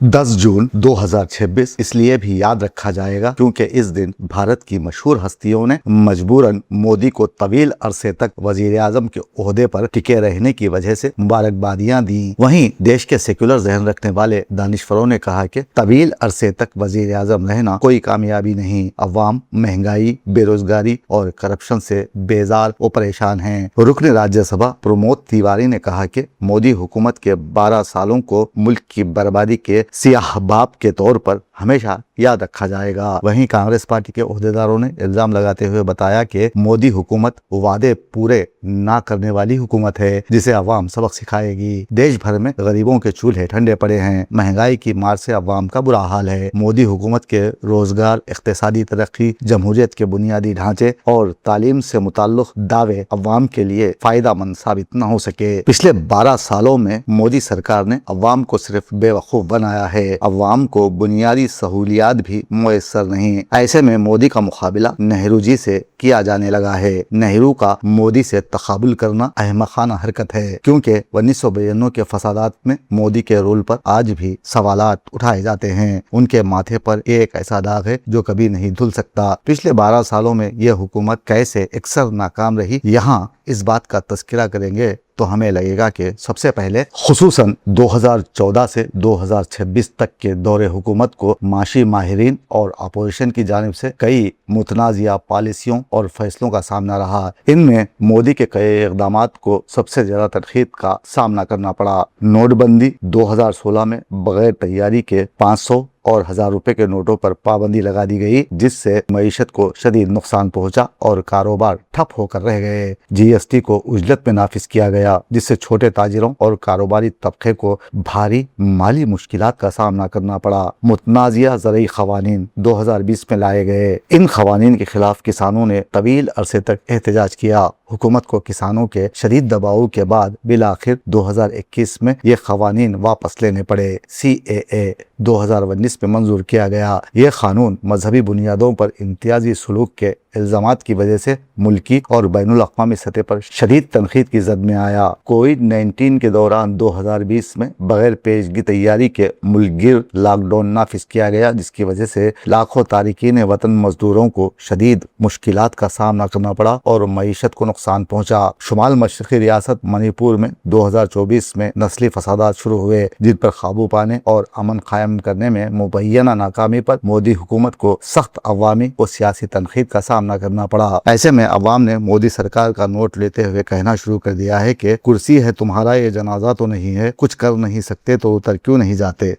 10 जून 2026 इसलिए भी याद रखा जाएगा क्योंकि इस दिन भारत की मशहूर हस्तियों ने मजबूरन मोदी को तवील अरसे तक वजीर आजम के ओहदे पर टिके रहने की वजह से मुबारकबादियां दी। वहीं देश के सेक्युलर जहन रखने वाले दानिशवरों ने कहा कि तवील अरसे तक वजीर आजम रहना कोई कामयाबी नहीं। अवाम महंगाई, बेरोजगारी और करप्शन से बेजार और परेशान हैं। रुकन राज्यसभा प्रमोद तिवारी ने कहा कि मोदी हुकूमत के 12 सालों को मुल्क की बर्बादी के सियाह बाप के तौर पर हमेशा याद रखा जाएगा। वहीं कांग्रेस पार्टी के ओहदेदारों ने इल्जाम लगाते हुए बताया कि मोदी हुकूमत वादे पूरे ना करने वाली हुकूमत है जिसे अवाम सबक सिखाएगी। देश भर में गरीबों के चूल्हे ठंडे पड़े हैं। महंगाई की मार से अवाम का बुरा हाल है। मोदी हुकूमत के रोजगार, इक्तिसादी तरक्की, जमहूरियत के बुनियादी ढांचे और तालीम से मुताल्लुक दावे अवाम के लिए फायदेमंद साबित न हो सके। पिछले 12 सालों में मोदी सरकार ने अवाम को सिर्फ बेवकूफ बनाया है। अवाम को बुनियादी सहूलियात भी मुयस्सर नहीं। ऐसे में मोदी का मुकाबला नेहरू जी से किया जाने लगा है। नेहरू का मोदी से तकाबुल करना अहमकाना हरकत है क्योंकि 1992 के फसादात में मोदी के रोल पर आज भी सवालात उठाए जाते हैं। उनके माथे पर एक ऐसा दाग है जो कभी नहीं धुल सकता। पिछले 12 सालों में यह हुकूमत कैसे अक्सर नाकाम रही, यहाँ इस बात का तस्करा करेंगे तो हमें लगेगा कि सबसे पहले खुसूसन 2014 से 2026 तक के दौरे हुकूमत को माशी माहिरीन और अपोजिशन की जानिब से कई मुतनाज़िया पॉलिसियों और फैसलों का सामना रहा। इनमें मोदी के कई इक़दामात को सबसे ज्यादा तनक़ीद का सामना करना पड़ा। नोटबंदी 2016 में बगैर तैयारी के 500 और 1000 रुपए के नोटों पर पाबंदी लगा दी गई जिससे मईशत को शदीद नुकसान पहुंचा और कारोबार ठप होकर रह गए। जीएसटी को उजलत में नाफिज किया गया जिससे छोटे ताजिरों और कारोबारी तबके को भारी माली मुश्किलात का सामना करना पड़ा। मुतनाज़िया ज़रई क़वानीन 2020 में लाए गए। इन क़वानीन के खिलाफ किसानों ने तवील अरसे तक एहतजाज किया। हुकूमत को किसानों के शदीद दबाव के बाद बिलाखिर 2021 में ये क़वानीन वापस लेने पड़े। CAA 2019 में मंजूर किया गया। ये कानून मजहबी बुनियादों पर इम्तियाजी सलूक के इल्जामात की वजह से मुल्की और बैनुल अक़वामी सतह पर शदीद तनक़ीद की जद में आया। कोविड-19 के दौरान 2020 में बगैर पेशगी तैयारी के मुल्कगिर लॉकडाउन नाफिज किया गया जिसकी वजह से लाखों तारिकीन वतन मजदूरों को शदीद मुश्किलात का सामना करना पड़ा और मईशत को नुकसान पहुंचा। शुमाल मशरक़ी रियासत मणिपुर में 2024 में नस्ली फसादात शुरू हुए जिन पर काबू पाने और अमन कायम करने में मुबैना नाकामी पर मोदी हुकूमत को सख्त अवामी और सियासी तनक़ीद का सामना करना पड़ा। ऐसे में अवाम ने मोदी सरकार का नोट लेते हुए कहना शुरू कर दिया है कि कुर्सी है तुम्हारा, ये जनाजा तो नहीं है, कुछ कर नहीं सकते तो उतर क्यों नहीं जाते।